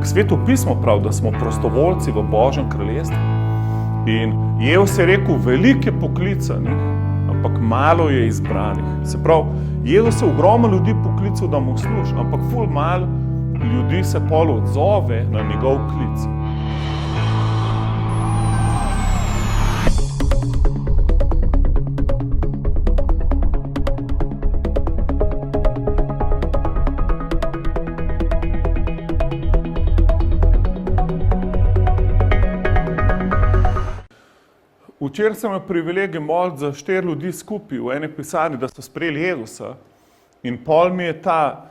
Sveto pismo pravi, da smo prostovoljci v Božjem kraljestvu. In Jezus je rekel, veliko je poklicanih, ampak malo je izbranih. Se pravi, Jezus je ogromno ljudi poklical, da mu služi, ampak ful malo ljudi se pol odzove na njegov klic. Včeraj sem imel privilegij moliti za 4 ljudi skupaj v eni pisarni, da so sprejeli Jezusa. In pol mi je ta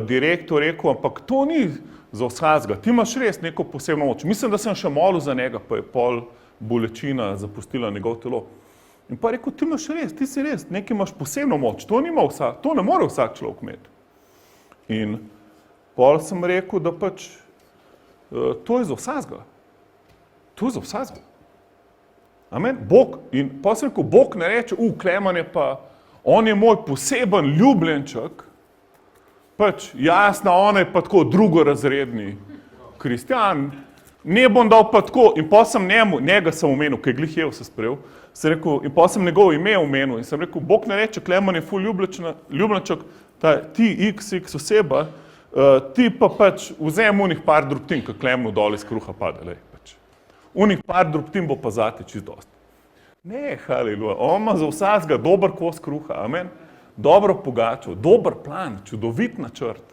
direktor rekel, ampak to ni za vsakega, ti imaš res neko posebno moč. Mislim, da sem še molil za njega, pa je pol bolečina zapustila njegov telo. In pa rekel, ti imaš res, ti si res, nekaj imaš posebno moč, to ne more vsak človek imeti. In pol sem rekel, da pač to je za vsakega. To je za vsakega. Amen. Bog, in pa sem rekel, Bog ne reče, Kleman je pa, on je moj poseben ljubljenček, pač jasno, on je pa tako drugorazredni kristjan, ne bom dal pa tako, in pa sem njega sem omenil, ki je glih Jezus se sprejel, sem rekel, in pa sem njegov ime omenil, in sem rekel, Bog ne reče, Kleman je ful ljubljenček, ti XX oseba, ti pa pač vzem unih par drobtin, ki Klemnu dol iz kruha pade, lej. Unih par drobtin bo pa zate čist dosti. Ne, haleluja, on ima za vsakega dober kos kruha, amen. Dobro pogačo, dober plan, čudovit načrt.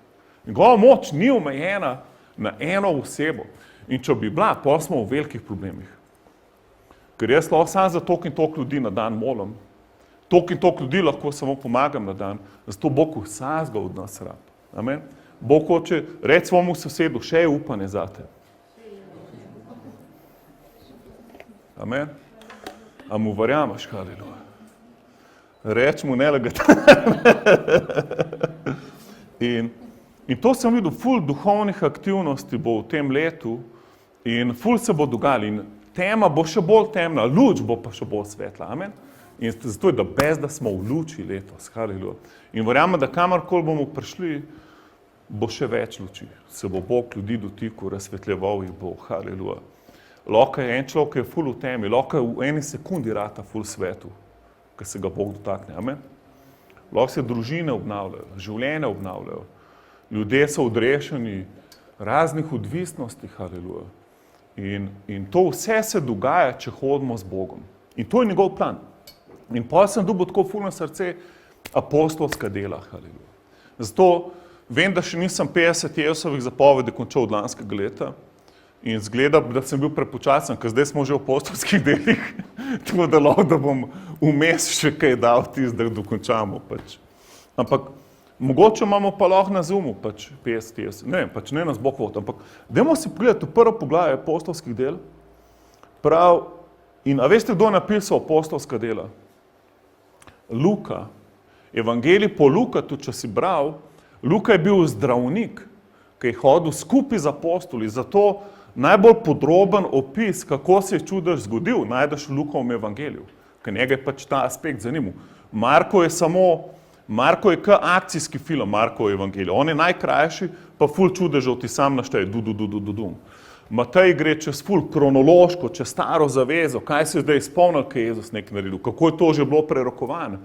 Njegova moč ni omejena na eno osebo. In če bi bila, pol smo v velikih problemih. Ker jaz lahko sam za toliko in toliko ljudi na dan molim. Toliko in toliko ljudi lahko samo pomagam na dan, zato Bog vsakega od nas rab. Amen. Bog hoče reči svojemu sosedu, še je upanje zate. Amen. A mu verjameš, haleluja. Reč mu nelegatalno. In to sem videl, ful duhovnih aktivnosti bo v tem letu in ful se bo dogajalo in tema bo še bolj temna, luč bo pa še bolj svetla. Amen. In zato je da smo v luči letos, haleluja. In verjamem, da kamorkoli bomo prišli, bo še več luči. Se bo Bog ljudi dotikal, razsvetljeval jih bo, haleluja. Lahko je en človek, ki je ful v temi, lahko je v eni sekundi rata ful svetu, ki se ga Bog dotakne. Amen. Lahko se družine obnavljajo, življenje obnavljajo, ljudje so odrešeni raznih odvisnosti, haleluja. In to vse se dogaja, če hodimo z Bogom. In to je njegov plan. In pa sem dobil tako ful na srce apostolska dela, haleluja. Zato vem, da še nisem 50 Jezusovih zapovedi končal od lanskega leta. In zgleda, da sem bil prepočasen, ker zdaj smo že v apostolskih delih, tako da lahko, da bom vmes še kaj dal da dokončamo. Pač. Ampak mogoče imamo pa lahko na Zoomu, pač 50, ne vem, pač ne nas Bog vod, ampak dajmo si pogledati v prvo poglavje apostolskih del. Prav, in a veste, kdo je napisal apostolska dela? Luka. Evangelij po Luka, tudi če si bral, Luka je bil zdravnik, ki je hodil skupaj z apostoli, zato najbolj podroben opis, kako se je čudež zgodil, najdeš v Lukovem evangeliju, ker njega je pač ta aspekt zanimal. Marko je akcijski film, Markov evangelij. On je najkrajši, pa ful čudežev ti sam našteje, Matej gre čez ful kronološko, čez staro zavezo, kaj se je zdaj izpolnil, kaj je Jezus nekaj naredil, kako je to že bilo prerokovano.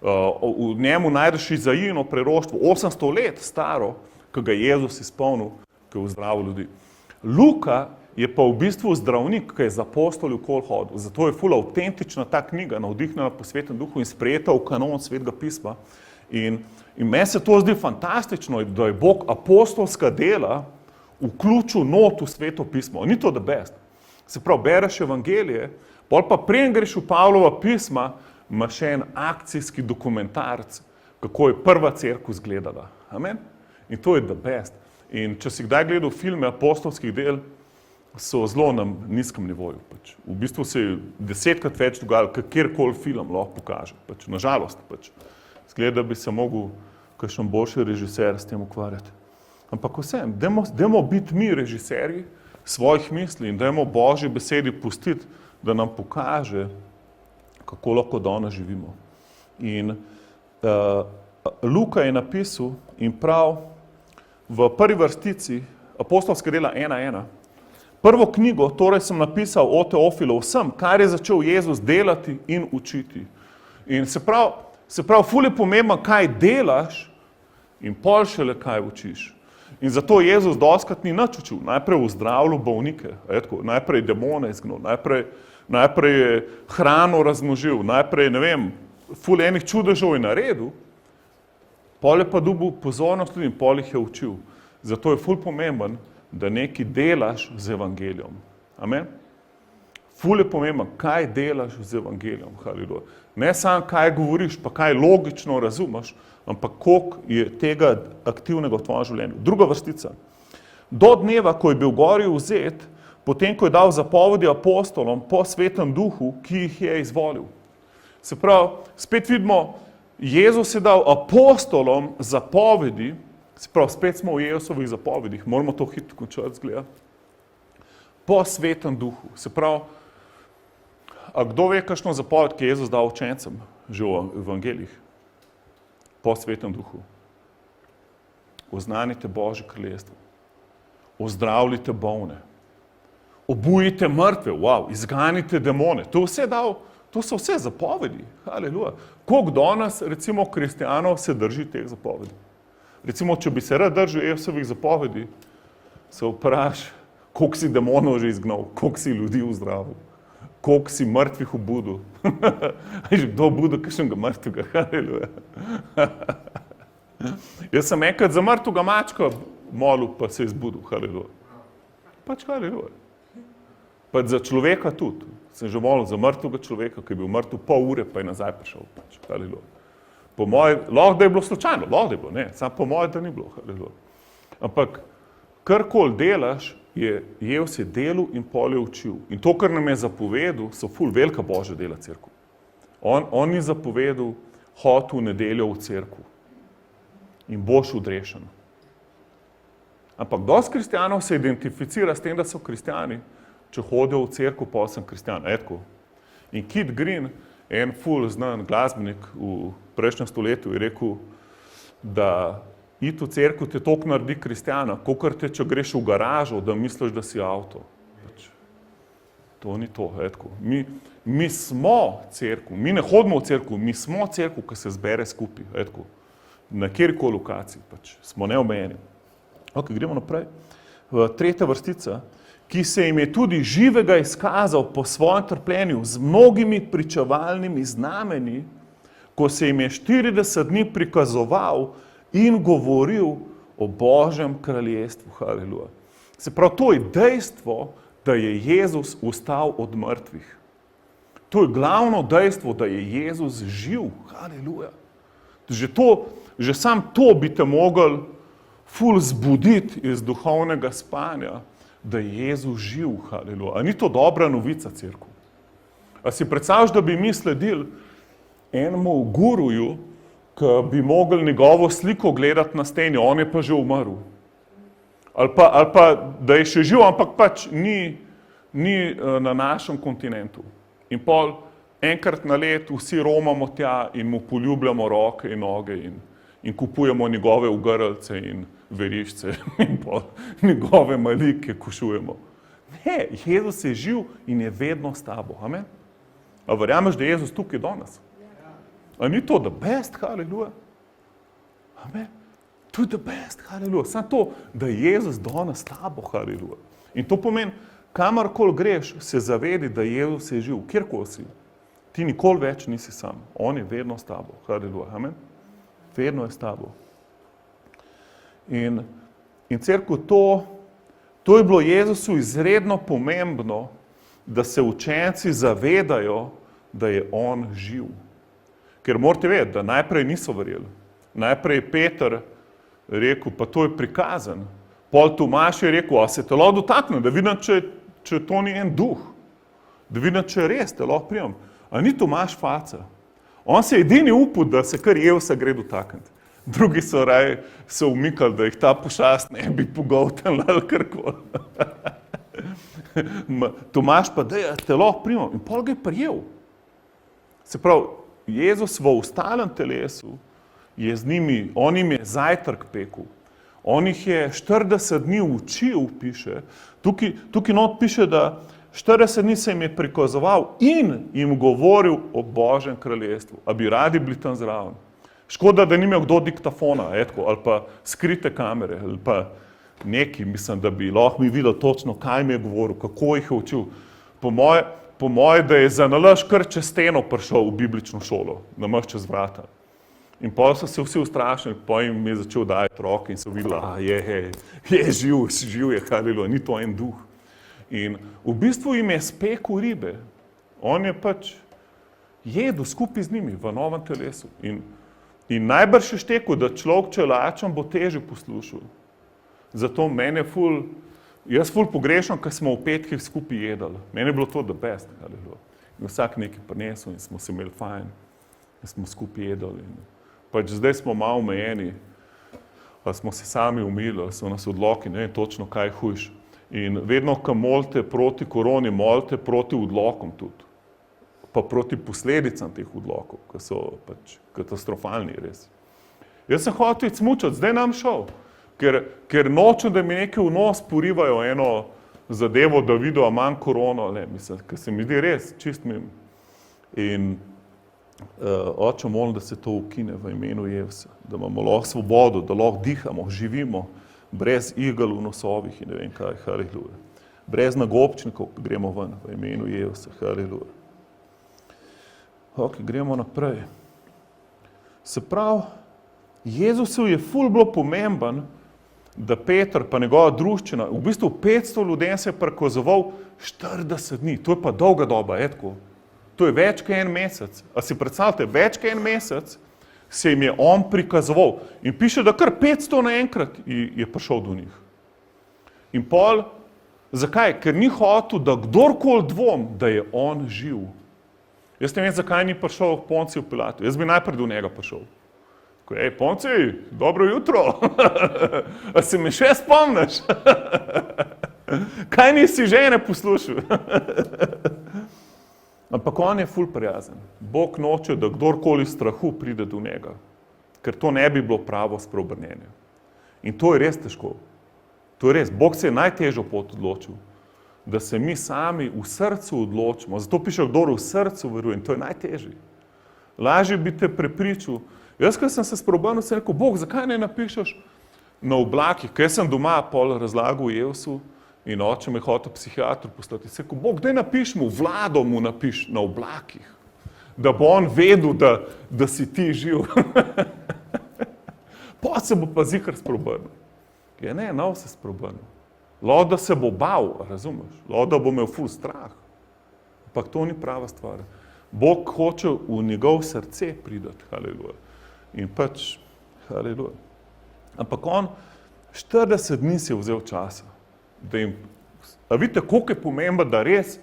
V njemu najdeš Izajino preroštvo, 800 let staro, ki ga je Jezus izpolnil, ki je zdravil ljudi. Luka je pa v bistvu zdravnik, ki je z apostoli okoli hodil. Zato je ful avtentična ta knjiga, navdihnjena po Svetem duhu in sprejeta v kanon Svetega pisma. In meni se to zdi fantastično, da je Bog apostolska dela vključil not v Sveto pismo. Ni to the best. Se pravi, bereš evangelije, pol pa preden greš v Pavlova pisma, imaš še en akcijski dokumentarc, kako je prva cerkev izgledala. Amen. In to je the best. In če si kdaj gledal filme apostolskih del, so zelo na nizkem nivoju. Pač. V bistvu se je 10krat več dogajalo, kjerkoli film lahko pokaže. Pač. Nažalost, pač. Zgleda, da bi se mogel kakšen boljši režiser s tem ukvarjati. Ampak vsem, dajmo biti mi režiserji svojih misli in dajmo Božji besedi pustiti, da nam pokaže, kako lahko danes živimo. In Luka je napisal in prav v prvi vrstici apostolska dela 1:1. Prvo knjigo, torej sem napisal o Teofilu vsem, kar je začel Jezus delati in učiti. In se pravi, ful je pomembno, kaj delaš in pol šele kaj učiš. In zato Jezus dostikrat ni nič učil. Najprej ozdravljal bolnike, najprej demone izgnal, najprej je hrano razmnožil, najprej, ne vem, ful enih čudežev je naredil, pol je pa dobil pozornost tudi in pol jih je učil. Zato je ful pomemben, da nekaj delaš z evangelijem. Amen? Ful je pomemben, kaj delaš z evangelijem. Haleluja. Ne samo kaj govoriš, pa kaj logično razumeš, ampak koliko je tega aktivnega v tvojem življenju. Druga vrstica. Do dneva, ko je bil gori vzet, potem, ko je dal zapovedi apostolom po Svetem Duhu, ki jih je izvolil. Se pravi, spet vidimo, Jezus je dal apostolom zapovedi, se pravi, spet smo v Jezusovih zapovedih, moramo to hitro končati zgledati, po Svetem Duhu. Se pravi, a kdo ve, kakšno zapoved, ki je Jezus dal učencem, že v evangeljih? Po Svetem Duhu. Oznanite Božje kraljestvo. Ozdravljite bolne. Obujite mrtve, izganite demone. To so vse zapovedi. Haleluja. Koliko danes, recimo, kristijanov se drži teh zapovedi? Recimo, če bi se rad držal Jezusovih zapovedi, se vprašaj, koliko si demonov že izgnal, koliko si ljudi ozdravil, koliko si mrtvih obudil. Kdo obudil kakšnega mrtvega? Haleluja. Jaz sem enkrat za mrtvega mačka molil, pa se je zbudil. Haleluja. Pač haleluja. Pač za človeka tudi. Sem že molil za mrtvega človeka, ki je bil mrtev pol ure, pa je nazaj prišel. Pač haleluja. Po moje, lahko da je bilo slučajno, lahko da je bilo, ne, samo po moje, da ni bilo. Haleluja. Ampak karkoli delaš, Jezus je delal in pol je učil. In to, kar nam je zapovedal, so ful velika Božja dela cerkev. On ni zapovedal, hodi v nedeljo v cerkev in boš odrešen. Ampak dosti kristijanov se identificira s tem, da so kristijani, če hodijo v cerkev, pa sem kristijan. In Kit Green, en ful znan glasbenik v prejšnjem stoletju, je rekel, da iti v cerkev te toliko naredi kristijana, kakor te, če greš v garažo, da misliš, da si avto. To ni to. Mi smo cerkev, mi ne hodimo v cerkev, mi smo cerkev, ki se zbere skupaj. Na kjerkoli lokaciji, smo neomejeni. Gremo naprej. Tretja vrstica, ki se jim je tudi živega izkazal po svojem trpljenju z mnogimi pričevalnimi znamenji, ko se jim je 40 dni prikazoval in govoril o Božjem kraljestvu. Haleluja. Se pravi, to je dejstvo, da je Jezus vstal od mrtvih. To je glavno dejstvo, da je Jezus živ. Haleluja. Že sam to bi te mogli ful zbuditi iz duhovnega spanja, da je Jezus živ. Haleluja. A ni to dobra novica, cerkev? A si predstavljaš, da bi mi sledili enemu guruju, ki bi mogli njegovo sliko gledati na steni, on je pa že umrl. Ali pa da je še živ, ampak pač ni na našem kontinentu. In pol enkrat na let vsi romamo tja in mu poljubljamo roke in noge in kupujemo njegove ogrlce in verižce in pol njegove malike kušujemo. Ne, Jezus je živ in je vedno s tabo. Amen? A verjameš, da je Jezus tukaj danes? A ni to the best, haleluja? Amen? To je the best, haleluja. Samo to, da je Jezus danes s tabo, haleluja. In to pomeni, kamarkoli greš, se zavedi, da Jezus je živ, kjerkoli si. Ti nikoli več nisi sam. On je vedno s tabo, haleluja. Amen? Vedno je s tabo. In cerkev, to je bilo Jezusu izredno pomembno, da se učenci zavedajo, da je on živ. Ker morate vedeti, da najprej niso verjeli. Najprej je Peter rekel, pa to je prikazan. Pol Tomaž je rekel, a se te lahko dotakne, da vidim, če to ni en duh. Da vidim, če je res, te lahko primem. A ni Tomaž faca. On se edini upal, da se kar Jezusa gre dotakniti. Drugi so raje se umikali, da jih ta pošast ne bi pogoltnila ali karkoli. Tomaž pa, da te lahko primem. In pol ga je prijel. Se pravi, Jezus v ostalem telesu je z njimi, on jim je zajtrk pekel, On jih je 40 dni učil, piše. Tukaj not piše, da 40 dni se jim je prikazoval in jim govoril o Božjem kraljestvu, a bi radi bili tam zraven. Škoda, da ni imel kdo diktafona, ali pa skrite kamere, ali pa neki, mislim, da bi lahko mi videl točno, kaj mi je govoril, kako jih je učil. Po moje, da je za nalaž kar čez steno prišel v biblično šolo, namreč čez vrata. In potem so se vsi ustrašili, potem jim je začel dajati roke in so videli, je živ je, haleluja, ni to en duh. In v bistvu jim je spekel ribe. On je pač jedel skupaj z njimi v novem telesu. In najbrž je štekel, da človek, če je lačen, bo težje poslušal. Zato mene jaz ful pogrešam, ker smo v petkih skupaj jedali. Mene je bilo to the best. In vsak nekaj prinesel in smo se imeli fajn. In smo skupaj jedali. Pač zdaj smo malo omejeni, ali smo se sami umili, ali so nas odloki, ne vem točno, kaj hujš. In vedno, ko molite proti koroni, molite proti odlokom tudi. Pa proti posledicam teh odlokov, ki so pač katastrofalni res. Jaz sem hotel iti smučati, zdaj nam šel. Ker nočem, da mi nekaj v nos porivajo eno zadevo, da vidijo, a manj korono, mislim, ker se mi zdi res čist mimo. In oče molim, da se to ukine v imenu Jezusa, da imamo lahko svobodo, da lahko dihamo, živimo, brez igel v nosovih in ne vem kaj, haleluja. Brez nagobčnikov gremo ven v imenu Jezusa, haleluja. Ok, gremo naprej. Se pravi, Jezusu je ful bilo pomemben, da Peter pa njegova druščina, v bistvu 500 ljudem se je prikazoval 40 dni. To je pa dolga doba, tako. To je več kot en mesec. A si predstavljate, več kot en mesec se jim je on prikazoval. In piše, da kar 500 naenkrat je prišel do njih. In pol, zakaj? Ker ni hotel, da kdorkoli dvom, da je on živ. Jaz ne vem, zakaj ni prišel k Ponciju Pilatu. Jaz bi najprej do njega prišel. Ponci, dobro jutro. A se me še spomniš? Kaj nisi žene poslušal? Ampak on je ful prijazen. Bog noče, da kdorkoli strahu pride do njega. Ker to ne bi bilo pravo spreobrnjenje. In to je res težko. To je res. Bog se je najtežjo pot odločil. Da se mi sami v srcu odločimo. Zato piše, kdor v srcu veruje. In to je najtežje. Lažje bi te prepričal. Jaz, ko sem se spreobrnil, sem rekel, Bog, zakaj ne napišeš na oblakih? Ker sem doma pol razlagal Jezusu in oče me hotel psihiatru poslati. Sem rekel, Bog, daj napiš mu, Vlado mu napiš na oblakih, da bo on vedel, da si ti živ. Pa se bo pa zikr spreobrnil. Ja ne, nov se spreobrnil. Lahko da se bo bal, razumeš? Lahko da bo imel ful strah. Ampak to ni prava stvar. Bog hoče v njegov srce pridati, haleluja. In pač, haleluja. Ampak on 40 dni si je vzel časa, da jim, a vidite, koliko je pomembno, da res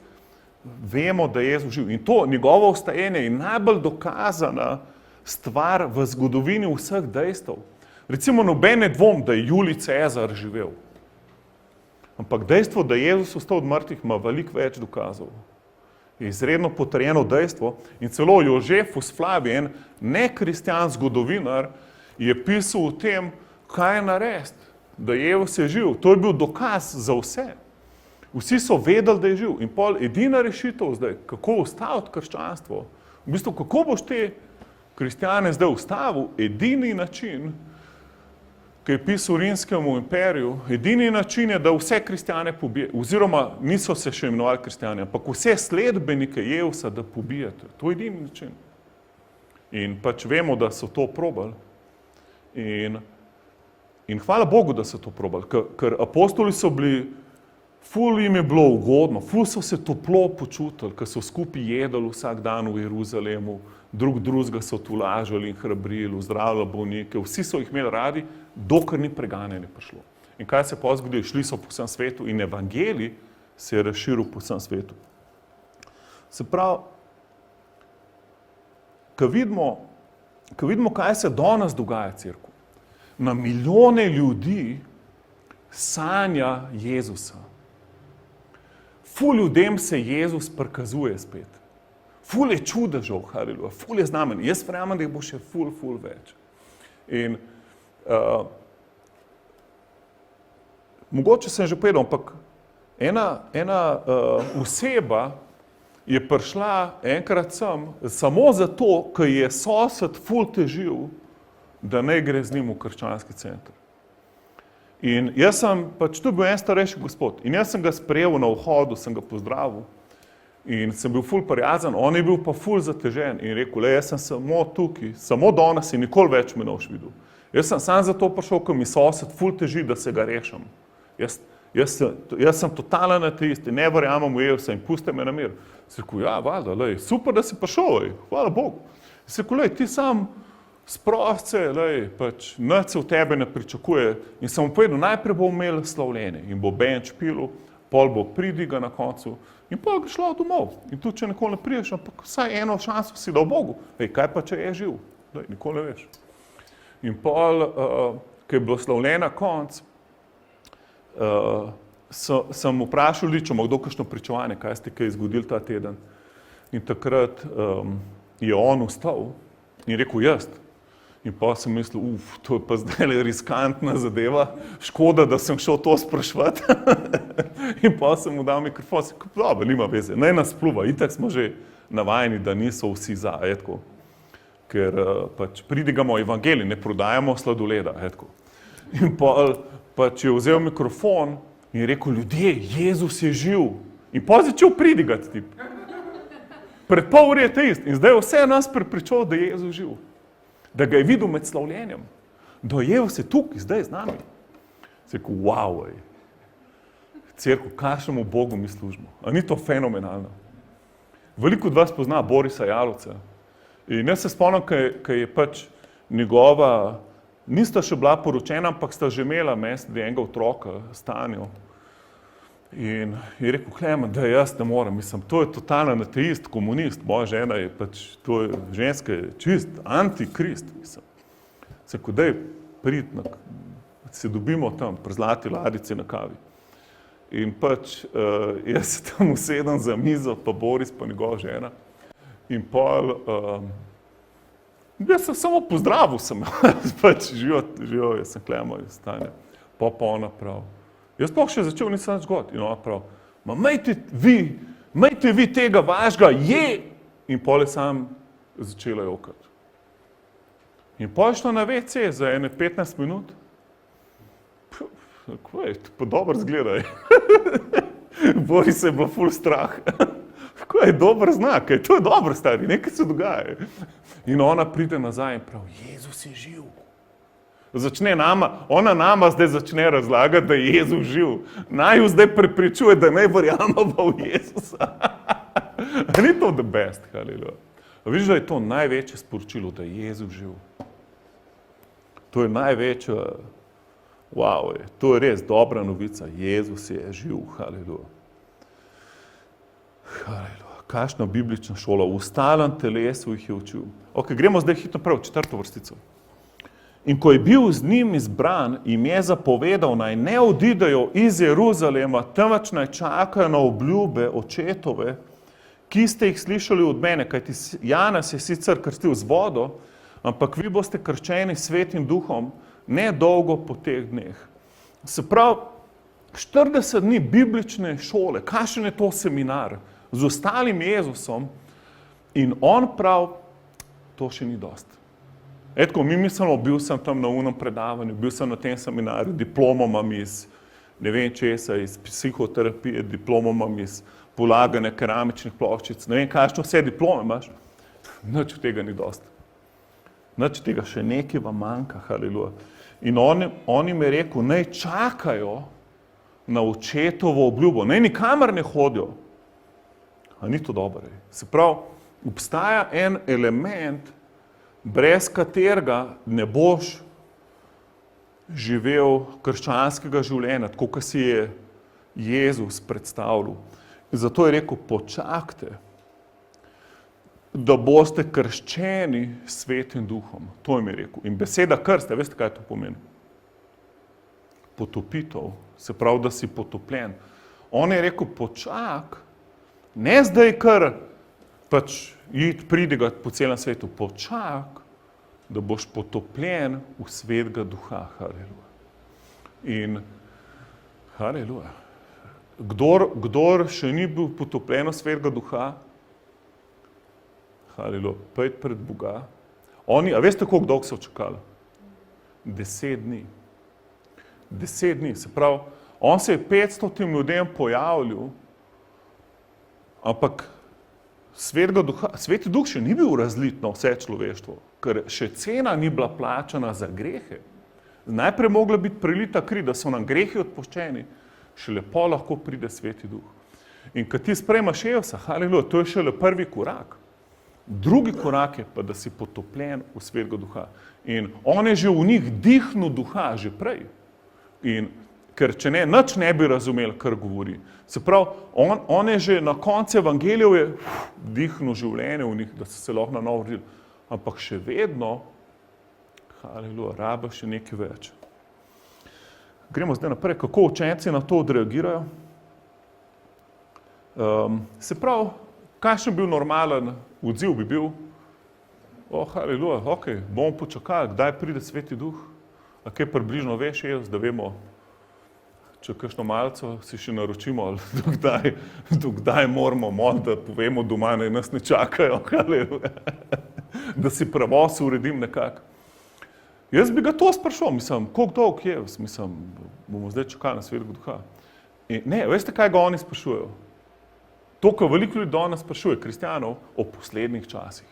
vemo, da je Jezus živ. In to, njegovo vstajenje je najbolj dokazana stvar v zgodovini vseh dejstev. Recimo, noben ne dvom, da je Julij Cezar živel. Ampak dejstvo, da je Jezus vstal od mrtvih, ima veliko več dokazov. Je izredno potrjeno dejstvo in celo Jožefus Flavij, nekristjan zgodovinar, je pisal o tem, kaj je narediti, da Jezus je živ. To je bil dokaz za vse. Vsi so vedeli, da je živ. In pol edina rešitev zdaj, kako ustaviti krščanstvo, v bistvu, kako boš te kristjane zdaj ustavil, edini način, ki je pisal Rimskemu imperiju, edini način je, da vse kristjane pobije, oziroma niso se še imenovali kristjani, ampak vse sledbenike Jezusa, da pobijete. To je edini način. In pač vemo, da so to probali. In hvala Bogu, da so to probali, ker apostoli so bili, ful jim je bilo ugodno, ful so se toplo počutili, ker so skupaj jedli vsak dan v Jeruzalemu, drugega so tolažili in hrabrili, zdravili bolnike, vsi so jih imeli radi, dokler ni preganjanje prišlo. In kaj se pa zgodi? Šli so po vsem svetu in evangelij se je razširil po vsem svetu. Se pravi, ko vidimo, kaj se danes dogaja cerkev, na milijone ljudi sanja Jezusa. Ful ljudem se Jezus prikazuje spet. Ful je čudežev, haleluja, ful je znamen. Jaz verjamem, da jih bo še ful več. In mogoče sem že povedal, ampak ena oseba je prišla enkrat sem, samo zato, ker je sosed ful težil, da ne gre z njim v krščanski center. In jaz sem, to je bil en starejši gospod, in jaz sem ga sprejel na vhodu, sem ga pozdravil in sem bil ful prijazen, on je bil pa ful zatežen in rekel, jaz sem samo tukaj, samo danes in nikoli več me ne boš videl. Jaz sem sam zato prišel, ker mi sosed ful teži, da se ga rešim. Jaz sem totalen ateist in ne verjamem v Jezusa in pusti me na mir. Sem rekel, ja, valjda, super, da si prišel, hvala Bogu. Sem rekel, ti sam sprost se, nič se v tebe ne pričakuje. In sem mu povedal, najprej bo imel slavljenje in bo bend špilil, pol bo pridiga na koncu in pol bi šlo domov. In tudi, če nikoli ne priješ, ampak vsaj eno šanso si dal Bogu. Kaj pa, če je živ? Nikoli ne veš. In pol, ko je bilo slavljenje na konc, sem vprašal ljudi, če ima kdo kakšno pričevanje, kaj ste kaj zgodili ta teden. In takrat je on vstal in rekel, jaz. In pa sem mislil, to je pa zdaj riskantna zadeva, škoda, da sem šel to spraševati. In pa sem mu dal mikrofon, sem rekel, dobro, nima veze, naj nas pluva, itak smo že navajeni, da niso vsi za, etko. Ker pridigamo evangelij, ne prodajamo sladoleda, etko. In pa je vzel mikrofon in rekel, ljudje, Jezus je živ. In pa začel pridigati tip. Pred pol ure je teist in zdaj vse nas prepričal, da je Jezus živ. Da ga je videl med slavljenjem. Da je vse tukaj, zdaj z nami. Se rekel, wow, cerkev, kakšnemu Bogu mi služimo. A ni to fenomenalno? Veliko od vas pozna Borisa Jalovca. In jaz se spomnim, ko je njegova, nista še bila poročena, ampak sta že imela enega otroka, Stanjo. In je rekel, Klemen, da jaz ne morem, to je totalen ateist, komunist, moja žena je to je ženska, je čist antikrist, Se rekel, daj pridi, se dobimo tam, pri Zlati ladici na kavi. In jaz se tam usedem za mizo, pa Boris, pa njegova žena. In pol, jaz sem samo pozdravil sem, živijo, jaz sem Klemen, Stanja, pa ona prav. Jaz pa še začel, nisem nič god. In ona prav, majte vi tega vašega, In pol je sam začela jokati. In pol je šla na WC za ene 15 minut. Kaj, to pa dobro zgleda. Boris se je bilo ful strah. Kaj je dober znak, to je dobro, stari, nekaj se dogaja. In ona pride nazaj in prav, Jezus je živ. Ona nama zdaj začne razlagati, da je Jezus živ. Naj jo zdaj prepričuje, da ne verjamemo v Jezusa. Ni to the best, haleluja. Vidiš, da je to največje sporočilo, da je Jezus živ. To je največje, wow, to je res dobra novica. Jezus je živ, haleluja. Haleluja. Kakšna biblična šola, v stalem telesu jih je učil. Ok, gremo zdaj hitro prav, 4. vrstico. In ko je bil z njim izbran, jim je zapovedal, naj ne odidejo iz Jeruzalema, temveč naj čakajo na obljube očetove, ki ste jih slišali od mene, kajti Janez je sicer krstil z vodo, ampak vi boste krščeni s Svetim duhom ne dolgo po teh dneh. Se pravi, 40 dni biblične šole, kakšen je to seminar z ostalim Jezusom in on prav, to še ni dosti. Etko, mi mislimo, bil sem tam na unem predavanju, bil sem na tem seminarju, diplomo imam iz ne vem česa, iz psihoterapije, diplomo imam iz polaganja keramičnih ploščic, ne vem, kakšno vse diplome imaš. Nič od tega ni dosti. Nič od tega še nekaj vam manjka, haleluja. In on jim je rekel, naj čakajo na očetovo obljubo, naj nikamor ne hodijo. A ni to dobro? Se pravi, obstaja en element, brez katerega ne boš živel krščanskega življenja, tako kot si je Jezus predstavljal. Zato je rekel, počakajte, da boste krščeni s Svetim duhom. To jim je rekel. In beseda krst, veste, kaj to pomeni? Potopitev, se pravi, da si potopljen. On je rekel, počak, ne zdaj kar iti pridigati po celem svetu, počak, da boš potopljen v Svetega duha, haleluja. In Haleluja. Kdor še ni bil potopljen v svetega duha, haleluja, pojdi pred Boga. A veste, koliko dolgo so čakali? 10 dni. 10 dni, se pravi, on se je 500 ljudem pojavljal, ampak Sveti duh še ni bil razlit na vse človeštvo, ker še cena ni bila plačana za grehe. Najprej mogla biti prelita kri, da so nam grehi odpoščeni, šele pa lahko pride Sveti duh. In kad ti sprejmaš Jezusa, haleluja, to je šele prvi korak. Drugi korak je pa, da si potopljen v Svetega duha. In on je že v njih dihnil duha že prej. In ker če ne, nič ne bi razumeli, kar govori. Se pravi, on je že na koncu evangelijev je dihnil življenje v njih, da so se lahko na novo rodili. Ampak še vedno, haleluja, raba še nekaj več. Gremo zdaj naprej, kako učenci na to odreagirajo. Se pravi, kakšen bil normalen odziv bi bil? Haleluja, okej, bomo počakali, kdaj pride Sveti duh? A kaj približno veš, Jezus, da vemo, če kakšno malco si še naročimo, ali do kdaj moramo moliti, da povemo doma, naj nas ne čakajo, haleluja, da si prevoz uredim nekako. Jaz bi ga to sprašal, mislim, koliko dolg je, mislim, bomo zdaj čakali na Svetega duha. In ne, veste, kaj ga oni sprašujejo? To, kar veliko ljudi danes sprašuje, kristjanov, o poslednjih časih.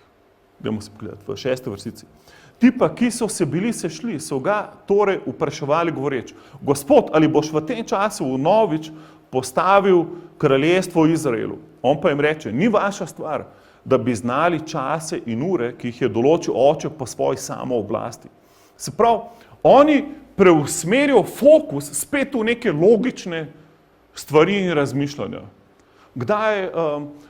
Dajmo se pogledati v 6. vrstici. Ti pa, ki so se bili sešli, so ga torej vpraševali govoreč, Gospod, ali boš v tem času vnovič postavil kraljestvo Izraelu? On pa jim reče, ni vaša stvar, da bi znali čase in ure, ki jih je določil Oče po svoji samooblasti. Se pravi, oni preusmerijo fokus spet v neke logične stvari in razmišljanja. Kdaj,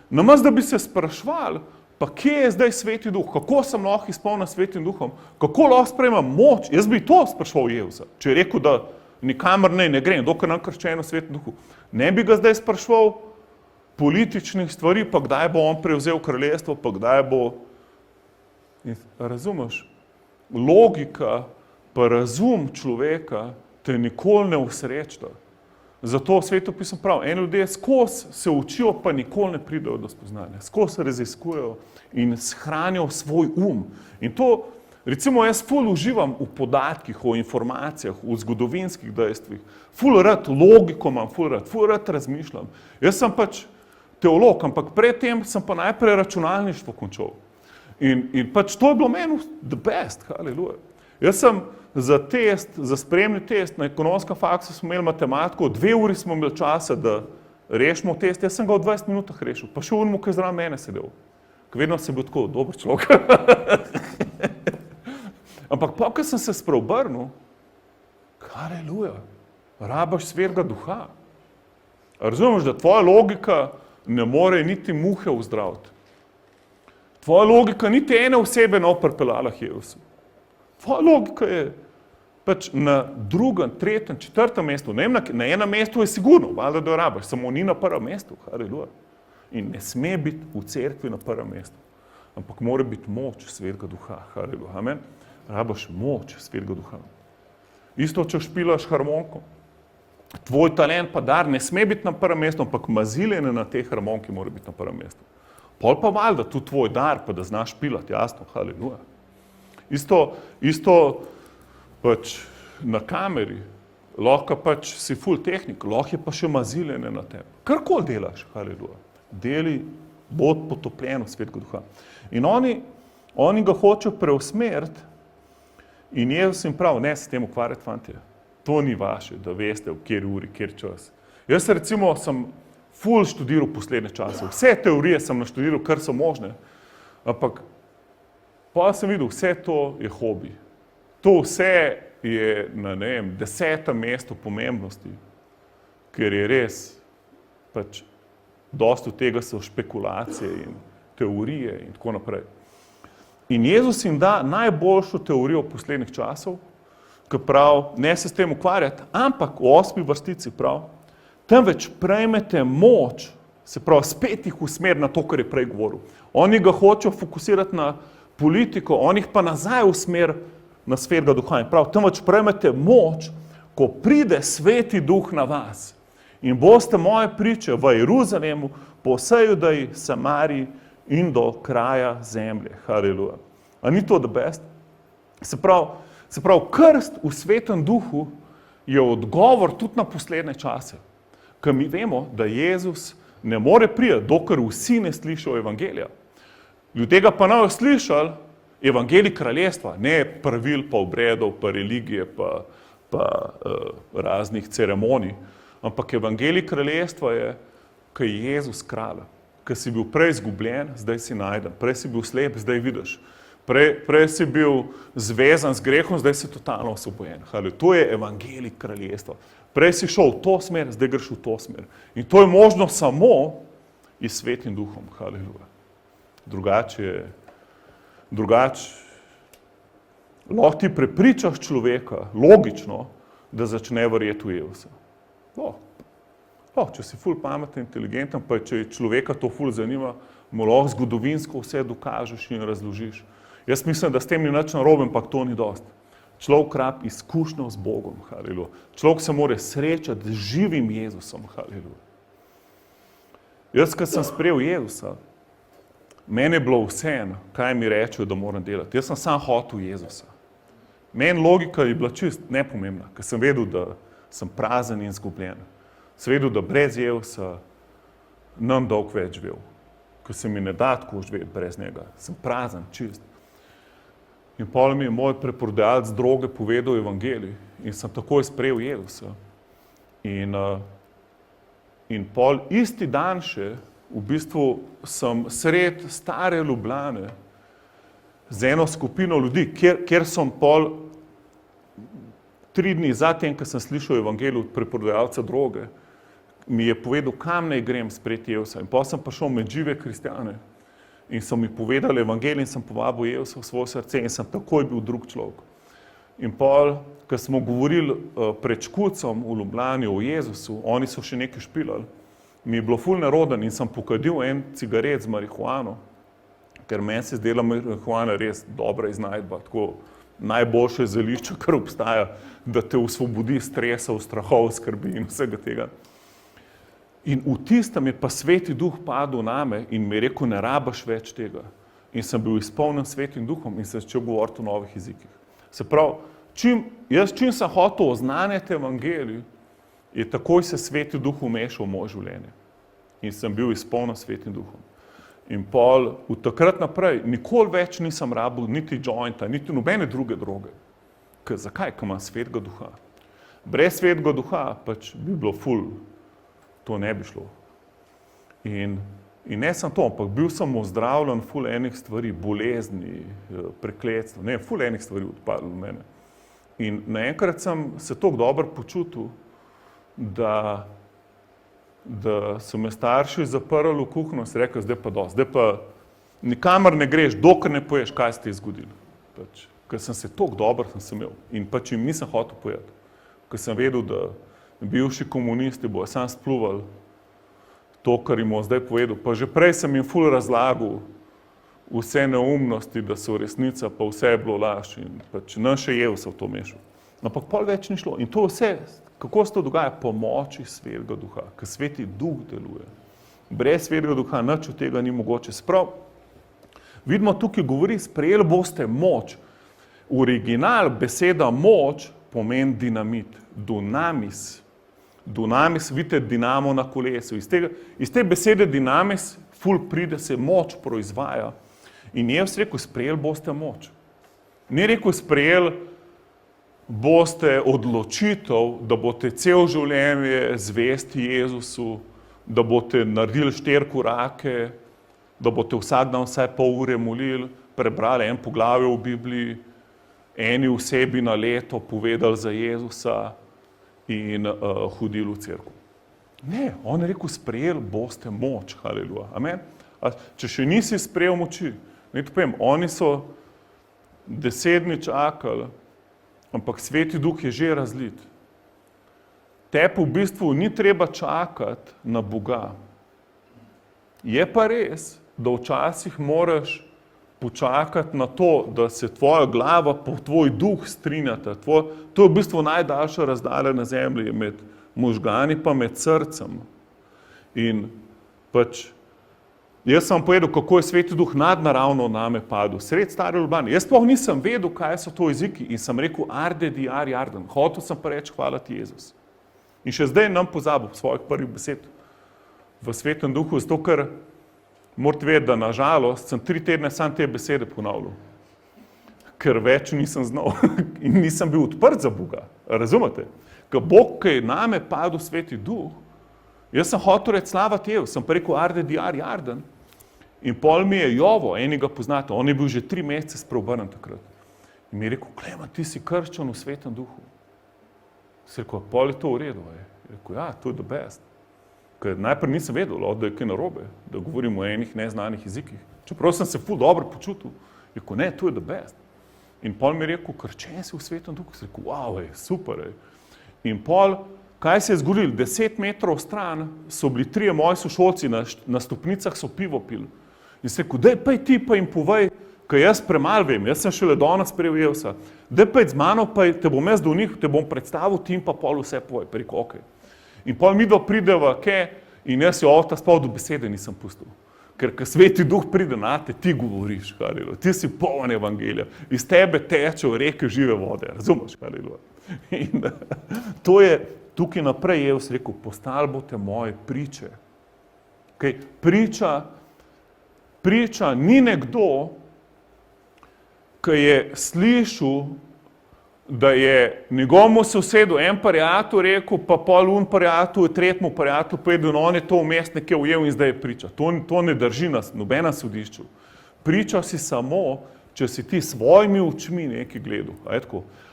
namesto da bi se sprašvali, pa kje je zdaj Sveti duh, kako sem lahko izpolnjen s Svetim duhom, kako lahko sprejemam moč, jaz bi to spraševal Jezusa, če je rekel, da nikamor ne grem, dokler nam krščeno v Svetem duhu. Ne bi ga zdaj spraševal političnih stvari, pa kdaj bo on prevzel kraljestvo, pa kdaj bo... In razumeš, logika pa razum človeka te nikoli ne usrečta. Zato Sveto pismo pravi, eni ljudje skozi se učijo, pa nikoli ne pridejo do spoznanja. Skozi se raziskujejo in shranijo svoj In to, recimo, jaz ful uživam v podatkih, o informacijah, v zgodovinskih dejstvih. Ful rad logiko imam, ful rad razmišljam. Jaz sem pač teolog, ampak predtem sem pa najprej računalništvo končal. In pač to je bilo meni the best, haleluja. Jaz sem za spremni test na ekonomskem faksu smo imeli matematiko, 2 uri smo imeli časa, da rešimo test, jaz sem ga v 20 minutah rešil, pa še unmu, ki je zraven mene sedel. Vedno sem bil tako dober človek. Ampak pa, ko sem se spreobrnil, haleluja, rabaš Svetega duha. Razumeš, da tvoja logika ne more niti muhe vzdraviti. Tvoja logika niti ene osebe ne pripeljala k Jezusu. Tvoja logika je pač na 2., 3., 4. mestu. Na enem mestu je sigurno, valjda, da jo rabaš, samo ni na prvem mestu. Haleluja. In ne sme biti v cerkvi na prvem mestu. Ampak mora biti moč Svetega duha. Haleluja. Amen. Rabaš moč Svetega duha. Isto, če špilaš harmoniko. Tvoj talent pa dar ne sme biti na prvem mestu, ampak maziljenje na te harmoniki mora biti na prvem mestu. Pol pa valjda, tu tvoj dar, pa da znaš špilati, jasno. Haleluja. Isto pač na kameri, lahko pač si ful tehnik, lahko je pa še maziljenje na tebi. Karkoli delaš, haleluja, deli, bod potopljen v Svetega duha. In oni ga hočejo preusmeriti in Jezus jim pravi, ne se s tem ukvarjati, fantje. To ni vaše, da veste, v kjer uri, kjer čas. Jaz recimo sem ful študiral poslednje čase. Vse teorije sem naštudiral, kar so možne, ampak pa sem videl, vse to je hobi. To vse je na 10. mestu pomembnosti, ker je res, pač, dosti od tega so špekulacije in teorije in tako naprej. In Jezus jim da najboljšo teorijo poslednjih časov, ki pravi, ne se s tem ukvarjati, ampak v 8. vrstici pravi, temveč prejmete moč, se pravi, spet jih usmeri na to, kar je prej govoril. Oni ga hočejo fokusirati na politiko, on jih pa nazaj usmer na Svetega duha. In prav, temveč prejmete moč, ko pride Sveti Duh na vas in boste moje priče v Jeruzalemu, po vsej Judeji, Samariji in do kraja zemlje. Haleluja. A ni to the best? Se pravi, krst v Svetem Duhu je odgovor tudi na poslednje čase. Ker mi vemo, da Jezus ne more priti, dokler vsi ne slišijo evangelija. Ljudje ga pa ne bodo slišali evangelij kraljestva, ne pravil, pa obredov, pa religije, pa raznih ceremonij. Ampak evangelij kraljestva je, ko je Jezus kralj. Ko si bil prej izgubljen, zdaj si najden. Prej si bil slep, zdaj vidiš. Prej si bil zvezan z grehom, zdaj si totalno osvobojen. To je evangelij kraljestva. Prej si šel v to smer, zdaj greš v to smer. In to je možno samo s Svetim Duhom. Haleluja. Drugače, lahko ti prepričaš človeka, logično, da začne verjeti v Jezusa. Če si ful pameten, inteligenten, pa če človeka to ful zanima, mu lahko zgodovinsko vse dokažeš in razložiš. Jaz mislim, da s tem ni nič narobe, ampak to ni dosti. Človek rab izkušnjo z Bogom, haleluja. Človek se mora srečati z živim Jezusom, haleluja. Jaz, ko sem sprejel Jezusa, meni je bilo vseeno, kaj mi rečejo, da moram delati. Jaz sem sam hotel Jezusa. Meni logika je bila čist nepomembna, ker sem vedel, da sem prazen in izgubljen. Sem vedel, da brez Jezusa nam dolgo več živel, ker se mi ne da tako živeti brez njega. Sem prazen, čist. In pol mi je moj preprodajalec droge povedal evangelij in sem takoj sprejel Jezusa. In pol isti dan še, v bistvu sem sred stare Ljubljane z eno skupino ljudi, kjer sem pol 3 dni zatem, ko sem slišal evangelij od preprodajalca droge, mi je povedal, kam naj grem sprejeti Jezusa. In pol sem pa šel med žive kristjane in so mi povedali evangelij in sem povabil Jezusa v svoje srce in sem takoj bil drug človek. In pol, ko smo govorili pred škucom v Ljubljani o Jezusu, oni so še nekaj špilali, mi je bilo ful neroden in sem pokadil en cigaret z marihuano, ker meni se zdela marihuana res dobra iznajdba, tako najboljše zelišče, kar obstaja, da te osvobodi stresov, strahov, skrbi in vsega tega. In v tistem je pa Sveti Duh padel name in mi je rekel, ne rabaš več tega. In sem bil izpolnjen Svetim Duhom in sem začel govoriti o novih jezikih. Se pravi, čim sem hotel oznanjati evangelij, je takoj se Sveti Duh vmešal v moje življenje. In sem bil izpolnjen Svetim Duhom. In pol, od takrat naprej, nikoli več nisem rabil niti jointa, niti nobene druge droge. Zakaj? Ker imam Svetega Duha. Brez Svetega Duha pač bi bilo ful, to ne bi šlo. In ne samo to, ampak bil sem ozdravljen ful enih stvari, bolezni, prekletstva, ful enih stvari odpadlo v mene. In naenkrat sem se toliko dobro počutil, da so me starši zaprli v kuhinjo in so rekli, zdaj pa dosti, zdaj pa nikamor ne greš, dokler ne poješ, kaj se ti je zgodilo. Ker sem se toliko dobro sem imel in pač jim nisem hotel pojeti. Ker sem vedel, da bivši komunisti bojo sam spluvali to, kar jim bom zdaj povedal. Pa že prej sem jim ful razlagal vse neumnosti, da so resnica, pa vse je bilo laž in pač naše je vse v to mešal. Ampak pol več ni šlo. In to vse, kako se to dogaja? Po moči Svetega Duha, ker Sveti Duh deluje. Brez Svetega Duha nič od tega ni mogoče. Sprav, vidimo tukaj govori, sprejeli boste moč. Original beseda moč pomeni dinamit, dunamis. Dunamis, vidite, dinamo na kolesu. Iz te besede dinamis, ful pride, se moč proizvaja. In Jezus rekel, sprejeli boste moč. Ni rekel, sprejeli boste odločitev, da boste cel življenje zvesti Jezusu, da boste naredili 4 korake, da boste vsak dan vsaj pol ure molili, prebrali en poglavje v Bibliji, eni osebi na leto povedali za Jezusa in hodili v cerkev. Ne, on je rekel, sprejeli boste moč, haleluja. Amen. Če še nisi sprejel moči, ne to povem, oni so 10 dni čakali, ampak Sveti Duh je že razlit. Tebi v bistvu ni treba čakati na Boga. Je pa res, da včasih moraš počakati na to, da se tvoja glava pa tvoj duh strinjata. To je v bistvu najdaljša razdalja na zemlji med možgani pa med srcem. In pač, jaz sem povedal, kako je Sveti Duh nadnaravno name padel, sred Stare Ljubljane. Jaz sploh nisem vedel, kaj so to jeziki in sem rekel Arde diar jarden. Hotel sem pa reči hvala ti, Jezus. In še zdaj nam pozabil svojih prvih besed v Svetem Duhu, zato ker morate vedeti, da nažalost sem 3 tedne sam te besede ponavljal, ker več nisem znal in nisem bil odprt za Boga. Razumete? Ker Bog, ki je name padel Sveti Duh, jaz sem hotel reči slava tev, sem pa rekel Arde diar jarden in pol mi je Jovo, enega poznate, on je bil že 3 mesece spreobrnen takrat. In mi je rekel, Klemen, ti si krščen v Svetem Duhu. Sem rekel, pol je to v redu. Je rekel, ja, to je the best. Ker najprej nisem vedel, da je kaj narobe, da govorim o enih neznanih jezikih. Čeprav sem se ful dobro počutil, je rekel, ne, to je the best. In pol mi je rekel, krščen si v Svetem Duhu. Sem rekel, wow, super. In pol, kaj se je zgodilo? 10 metrov stran so bili 3 moji sošolci, na stopnicah so pivo pili. In sem rekel, daj pej ti pa jim povej, ker jaz premalo vem, jaz sem šele danes prejel Jevsa. Daj pej z mano, pa te bom jaz do njih, te bom predstavil, ti jim pa pol vse povej. Pa rekel, okej. In pol mi prideva in jaz jo ovta sploh do besede nisem pustil. Ker Sveti Duh pride na te, ti govoriš, halleluja. Ti si poln evangelija. Iz tebe tečejo reke žive vode, razumeš, halleluja. In to je tukaj naprej, Jezus rekel, postali boste moje priče. Okay? Priča ni nekdo, ki je slišal, da je njegovemu sosedu en prijatelj rekel, pa pol prijatelj, tretjemu prijatelju povedal, on je to vmes nekje ujel in zdaj je priča. To ne drži nas, nobena sodišču. Priča si samo, če si ti svojimi očmi nekaj gledal,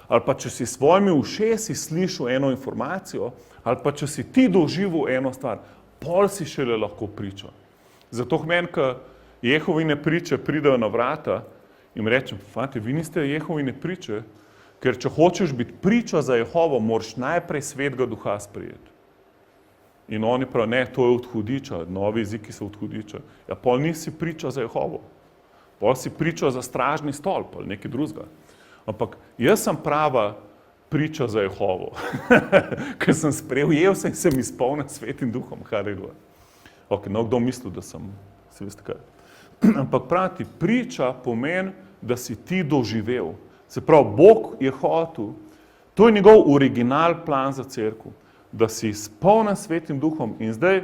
ali pa če si svojimi ušesi slišal eno informacijo, ali pa če si ti doživel eno stvar, pol si šele lahko priča. Zato meni, ko Jehovine priče pridejo na vrata in rečem, fante, vi niste Jehovine priče, ker če hočeš biti priča za Jehovo, moraš najprej Svetega Duha sprejeti. In oni pravijo, ne, to je od hudiča, novi jeziki so od hudiča. Ja, pol nisi priča za Jehovo. Pol si priča za stražni stolp ali nekaj drugega. Ampak jaz sem prava priča za Jehovo, ker sem sprejel Jevsa in sem izpolnjen Svetim Duhom. Halleluja. Ok, no, kdo mislil, da sem, se veste kaj. Ampak pravi, priča pomeni, da si ti doživel. Se pravi, Bog je hotel, to je njegov original plan za cerkev, da si izpolnjen Svetim Duhom in zdaj,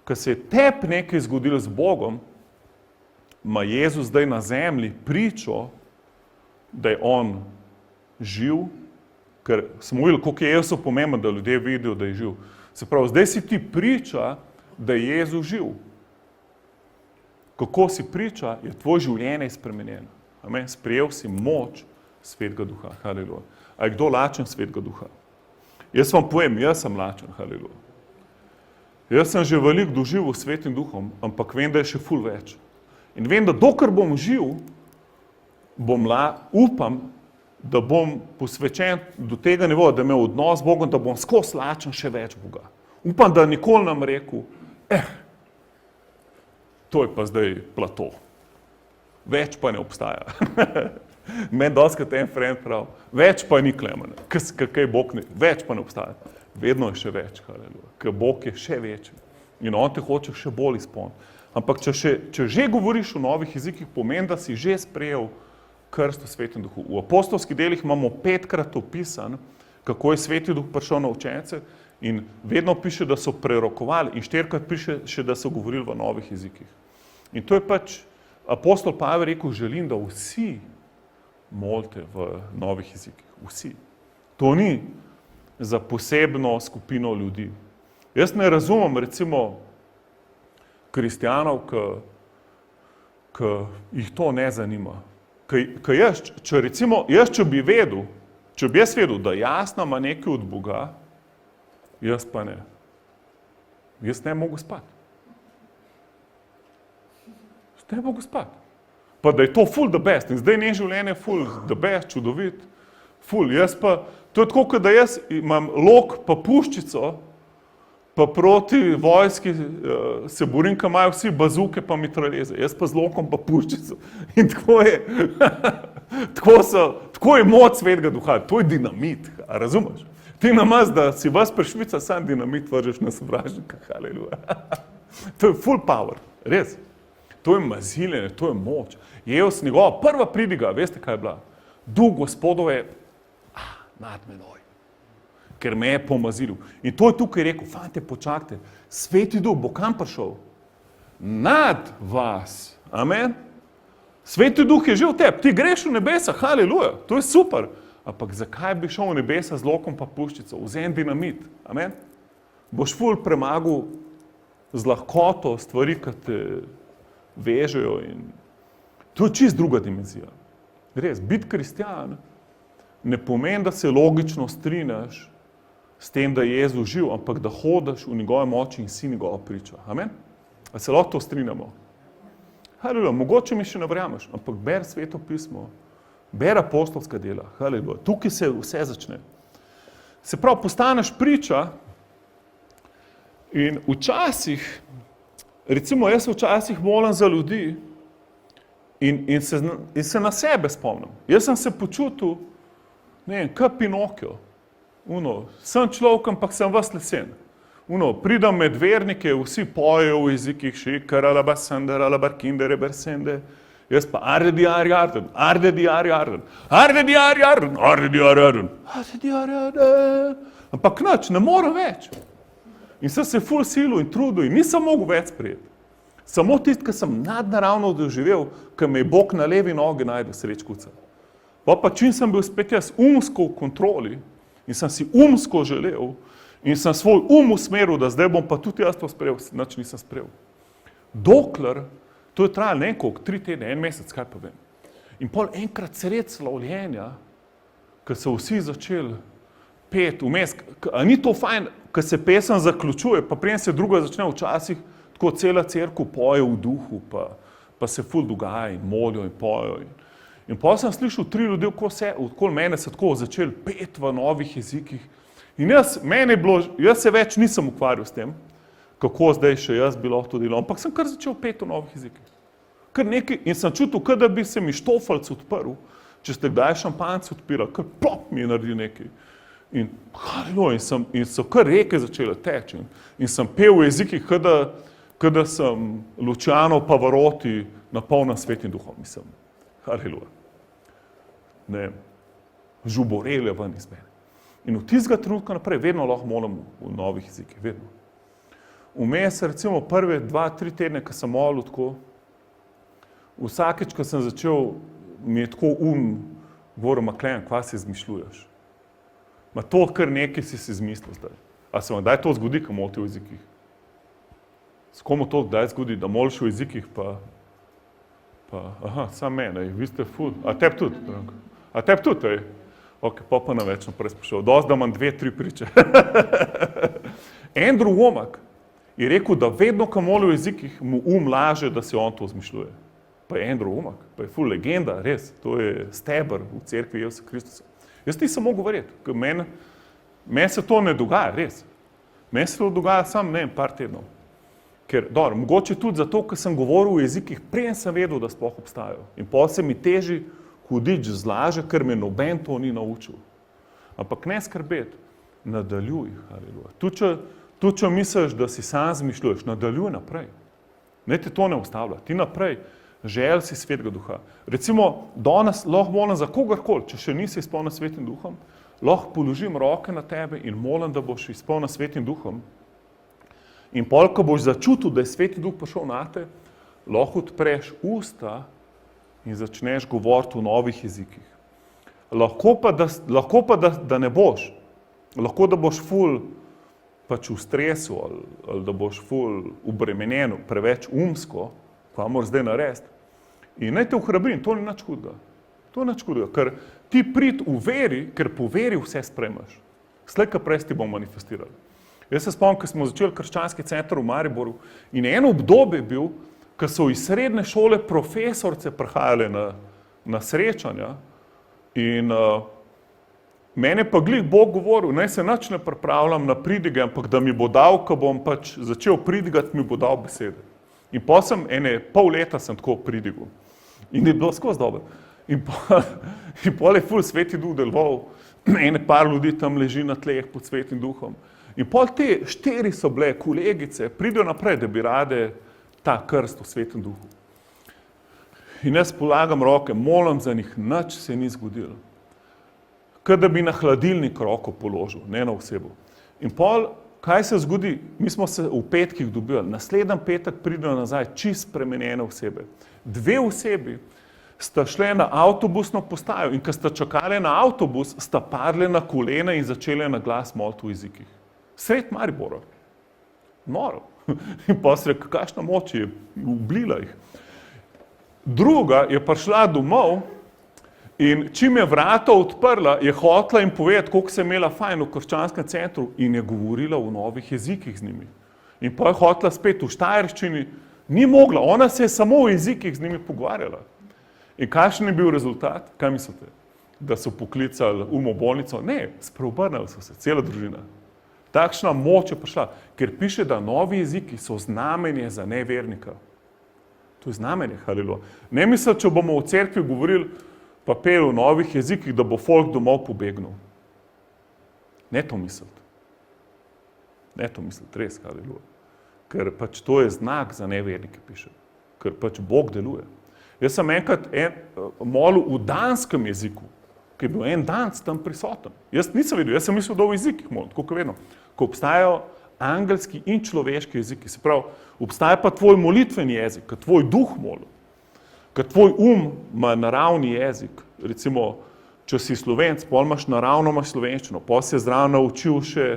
ko se je tebi nekaj zgodilo z Bogom, ima Jezus zdaj na zemlji pričo, da je on živ, ker smo videli, koliko je Jezus pomemben, da ljudje vidijo, da je živ. Se pravi, zdaj si ti priča, da je Jezus živ. Kako si priča, je tvoje življenje spremenjeno. Amen. Sprejel si moč Svetega Duha. Halleluja. A je kdo lačen Svetega Duha? Jaz vam povem, jaz sem lačen. Halleluja. Jaz sem že veliko doživel s Svetim Duhom, ampak vem, da je še ful več. In vem, da dokler bom živ, upam, da bom posvečen do tega nivoja, da imel odnos z Bogom, da bom skozi lačen še več Boga. Upam, da nikoli nam rekel, to je pa zdaj plato. Več pa ne obstaja. Meni dostikrat en friend pravi, več pa ni Klemen, kaj Bog ne, več pa ne obstaja. Vedno je še več, halleluja, ker Bog je še večji in on te hoče še bolj izpolniti. Ampak če že govoriš v novih jezikih, pomeni, da si že sprejel krst v Svetem Duhu. V apostolskih delih imamo 5-krat opisan, kako je Sveti Duh prišel na učence in vedno piše, da so prerokovali in 4-krat piše še, da so govorili v novih jezikih. In to je pač apostol Pavel rekel, želim, da vsi molite v novih jezikih. Vsi. To ni za posebno skupino ljudi. Jaz ne razumem, recimo, kristjanov, ki jih to ne zanima. Če bi jaz vedel, da Jasna ima nekaj od Boga, jaz pa ne. Jaz ne mogu spati. Ne mogu spati. Pa da je to ful the best. In zdaj njen življenje je ful the best, čudovit. Ful, jaz pa, to je tako, da jaz imam lok pa puščico pa proti vojski se borim, ko imajo vsi bazuke pa mitraljeze, jaz pa z lokom pa puščico. In tako je, tako je moč Svetega Duha, to je dinamit, razumeš? Ti namaz, da si vas prešvica, sam dinamit vržeš na sovražnika, haleluja. To je full power, res. To je maziljenje, to je moč. Jezus njegova prva pridiga, veste kaj je bila? Duh Gospodov je nad menoj, ker me je pomazilil. In to je tukaj rekel, fante, počakajte, Sveti Duh bo kam prišel? Nad vas, amen? Sveti Duh je že v tebi, ti greš v nebesa, haleluja, to je super. Ampak zakaj bi šel v nebesa z lokom pa puščico, vzem dinamit, amen? Boš ful premagal z lahkoto stvari, ki te vežejo in to je čist druga dimenzija. Res, biti kristjan ne pomeni, da se logično strinjaš s tem, da je Jezus živ, ampak da hodaš v njegove moči in si njegova priča. Amen? A se lahko to strinjamo? Haleluja, mogoče mi še ne verjameš, ampak ber Sveto pismo, ber apostolska dela. Haleluja, tukaj se vse začne. Se pravi, postaneš priča in včasih, recimo jaz včasih molim za ljudi in se na sebe spomnim. Jaz sem se počutil, ne vem, kot Pinokio. Sem človek, ampak sem vas lesen. Pridem med vernike, vsi pojejo v jezikih, šikar, alabasender, alabarkindere, bersende. Jaz pa arde-di-ar-jarden, arde-di-ar-jarden, arde-di-ar-jarden, arde-di-ar-jarden, arde-di-ar-jarden. Ampak nič, ne morem več. In sem se ful silil in trudil in nisem mogel več sprejeti. Samo tisti, ki sem nadnaravno doživel, ki me je Bog na levi nogi najdel srečkuca. Pa čim sem bil spet jaz umsko v kontroli in sem si umsko želel in sem svoj usmeril, da zdaj bom pa tudi jaz to sprejel, nič nisem sprejel. Dokler, to je trajalo ne koliko, 3 tedne, 1 mesec, kaj pa vem. In pol enkrat sred slavljenja, ko so vsi začeli peti vmes, a ni to fajn, ko se pesem zaključuje, pa preden se druga začne včasih, tako cela cerkev poje v duhu, pa se ful dogaja in molijo in pojejo. In pa sem slišal 3 ljudi okoli mene se tako začeli peti v novih jezikih. In jaz se več nisem ukvarjal s tem, kako zdaj še jaz bi lahko to delal, ampak sem kar začel peti v novih jezikih. Kar nekaj, in sem čutil, kot da bi se mi štofalc odprl, če ste kdaj šampanjce odpirali, kar plop mi je naredil nekaj. In so kar reke začele teči. In sem pel v jezikih, kot da sem Luciano Pavarotti napolnjen Svetim Duhom, mislim. Haleluja. Ne, žuborel je ven iz mene. In od tistega trenutka naprej vedno lahko molim v novih jezikih, vedno. Vmes, recimo prve 2-3 tedne, ko sem molil tako, vsakeč, ko sem začel, mi je tako govoril, Maklejan, kva si izmišljuješ? Ma to kar nekaj si izmislil zdaj. A se vam kdaj to zgodi, ko molite v jezikih? S komu to kdaj zgodi, da moliš v jezikih, aha, sam mene, vi ste ful. A tebi tudi? A tebi tudi, Ok, pa na več naprej sprašal. Dosti, da imam 2-3 priče. Andrew Wommack je rekel, da vedno, ko moli v jezikih, mu laže, da si on to izmišljuje. Pa je Andrew Wommack, pa je ful legenda, res. To je steber v cerkvi Jezusa Kristusa. Jaz nisem mogel verjeti, ker meni se to ne dogaja, res. Meni se to dogaja samo, ne vem, par tednov. Ker, mogoče tudi zato, ker sem govoril v jezikih, preden sem vedel, da sploh obstajajo. In potem se mi teži hudič zlaže, ker me noben to ni naučil. Ampak ne skrbeti, nadaljuj, haleluja. Tudi če misliš, da si sam zmišljuješ, nadaljuj naprej. Ne te to ne ustavlja, ti naprej, želj si Svetega Duha. Recimo, danes lahko molim za kogarkoli, če še nisi izpolnjen Svetim Duhom, lahko položim roke na tebe in molim, da boš izpolnjen Svetim Duhom. In pol, ko boš začutil, da je Sveti Duh prišel nate, lahko odpreš usta in začneš govoriti v novih jezikih. Lahko pa, da ne boš. Lahko, da boš ful pač v stresu ali da boš ful ubremenjen, preveč umsko, pa moraš zdaj narediti. In naj te ohrabrim, to ni nič hudega. To je nič hudega, ker ti prid v veri, ker po veri vse sprejmeš. Slej, ko prej ti bom manifestirali. Jaz se spomnim, ko smo začeli krščanski center v Mariboru in eno obdobje je bil, ko so iz srednje šole profesorce prihajale na srečanja in Mene pa glih Bog govoril, naj se nič ne pripravljam na pridige, ampak da mi bo dal, ko bom pač začel pridigati, mi bo dal besede. In pa sem pol leta sem tako pridigal. In je bilo skozi dobro. In pol je ful Sveti Duh deloval, par ljudi tam leži na tleh pod Svetim Duhom. In pol te 4 so bile kolegice, pridejo naprej, da bi rade ta krst v Svetem Duhu. In jaz polagam roke, molim za njih, nič se ni zgodilo. Kot da bi na hladilnik roko položil, ne na osebo. In pol, kaj se zgodi? Mi smo se v petkih dobili, naslednji petek pridejo nazaj čist spremenjene osebe. 2 osebi sta šle na avtobusno postajo in ko sta čakali na avtobus, sta padle na kolena in začele na glas moliti v jezikih. Sred Maribora. Noro. In pa se rekel, kakšna moč je, ublila jih. Druga je prišla domov in čim je vrata odprla, je hotela jim povedati, koliko se je imela fajn v krščanskem centru in je govorila v novih jezikih z njimi. In pa je hotela spet v štajerščini, ni mogla, ona se je samo v jezikih z njimi pogovarjala. In kakšen je bil rezultat? Kaj mislite? Da so poklicali bolnico? Ne, spreobrnili so se, cela družina. Takšna moč je prišla, ker piše, da novi jeziki so znamenje za nevernika. To je znamenje, haleluja. Ne mislite, če bomo v cerkvi govorili pa peli v novih jezikih, da bo folk domov pobegnil. Ne to misliti. Ne to misliti, res, haleluja. Ker pač to je znak za nevernike, piše. Ker pač Bog deluje. Jaz sem enkrat molil v danskem jeziku, ki je bil en Danc tam prisoten. Jaz nisem vedel, jaz sem mislil, da v jezikih molim, tako kot vedno. Ko obstajajo angelski in človeški jeziki, se pravi, obstaja pa tvoj molitveni jezik, ki tvoj duh moli, ki tvoj ima naravni jezik. Recimo, če si Slovenc, pol imaš naravno slovenščino, pol si je zraven naučil še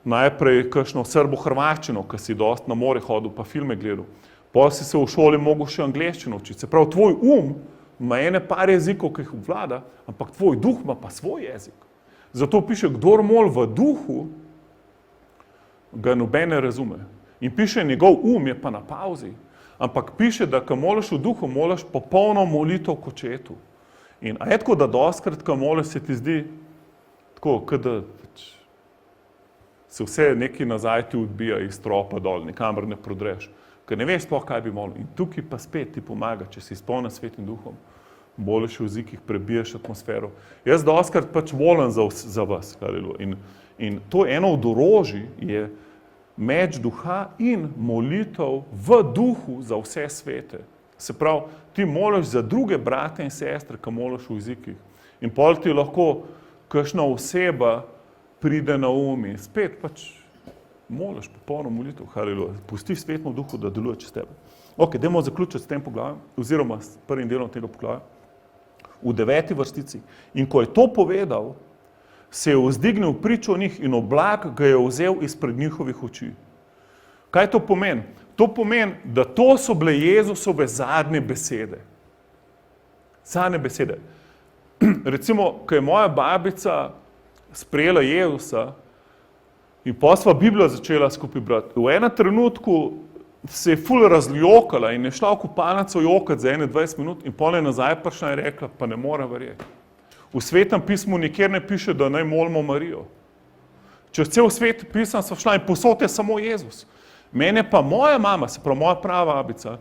najprej kakšno srbo-hrvaščino, ki si dost na more hodil pa filme gledal. Pol si se v šoli mogel še angleščino učiti. Se pravi, tvoj ima par jezikov, ki jih obvlada, ampak tvoj duh ima pa svoj jezik. Zato piše, kdor moli v duhu, ga noben ne razume. In piše, njegov je pa na pauzi. Ampak piše, da ko moliš v duhu, moliš popolno molitev k očetu. In a je tako, da dostkrat, ko moliš, se ti zdi tako, da se vse nekaj nazaj ti odbija iz stropa dol, nikamor ne prodreš. Ker ne veš sploh, kaj bi molil. In tukaj pa spet ti pomaga, če si izpolnjen Svetim Duhom, moliš v jezikih, prebijaš atmosfero. Jaz dostkrat pač molim za vas, haleluja. In to eno od orožij je meč duha in molitev v duhu za vse svete. Se pravi, ti moliš za druge brate in sestre, ki moliš v jezikih. In pol ti lahko kakšna oseba pride na in spet pač moliš popolno molitev, haleluja. Pusti Svetemu Duhu, da deluje čez tebe. Ok, dajmo zaključiti s tem poglavjem, oziroma s prvim delom tega poglavja. V 9. vrstici. In ko je to povedal, se je vzdignil pričo njih in oblak ga je vzel izpred njihovih oči. Kaj to pomeni? To pomeni, da to so bile Jezusove zadnje besede. Zadnje besede. Recimo, ko je moja babica sprejela Jezusa in pa sva Biblijo začela skupaj brati, v enem trenutku se je ful razljokala in je šla v kopalnico jokati za 21 minut in pol je nazaj prišla in rekla, pa ne more verjeti. V Svetem pismu nikjer ne piše, da naj molimo Marijo. Čez cel svet pisem so šla in posod je samo Jezus. Mene pa moja mama, se pravi moja prava babica,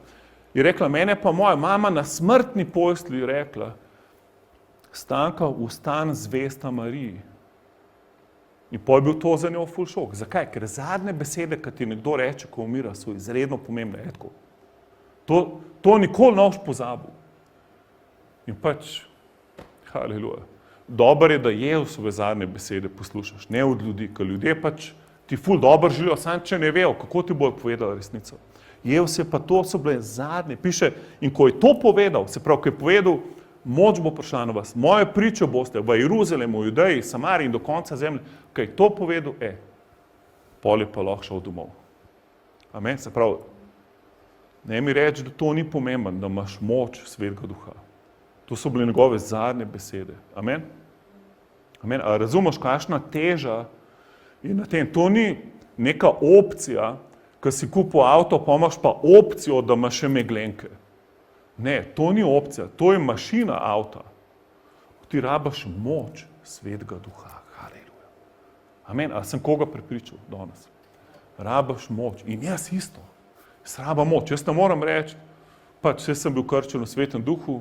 je rekla, mene pa moja mama na smrtni postelji rekla, Stanka, vstan zvesta Mariji. In pol je bil to za njo ful šok. Zakaj? Ker zadnje besede, ki ti nekdo reče, ko umira, so izredno pomembne. To nikoli ne boš pozabil. In pač, haleluja. Dobro je, da Jezusove zadnje besede poslušaš, ne od ljudi, ker ljudje pač ti ful dobro želijo, samo če ne vejo, kako ti bojo povedali resnico. Jezus je pa to so bile zadnje, piše, in ko je to povedal, se pravi, ko je povedal, moč bo prišla na vas, moje priče boste v Jeruzalemu, v Judeji, Samariji in do konca zemlje, ko je to povedal, pol je pa lahko šel domov. Amen, se pravi, ne mi reči, da to ni pomembno, da imaš moč Svetega Duha. To so bile njegove zadnje besede. Amen? Amen. A razumeš, kakšna teža je na tem? To ni neka opcija, ko si kupil avto, pa imaš pa opcijo, da imaš še meglenke. Ne, to ni opcija, to je mašina avta. Ti rabaš moč Svetega Duha. Haleluja. Amen. A sem koga prepričal danes? Rabaš moč. In jaz isto. Jaz rabam moč. Jaz ne moram reči, pač sem bil krščen v Svetem Duhu,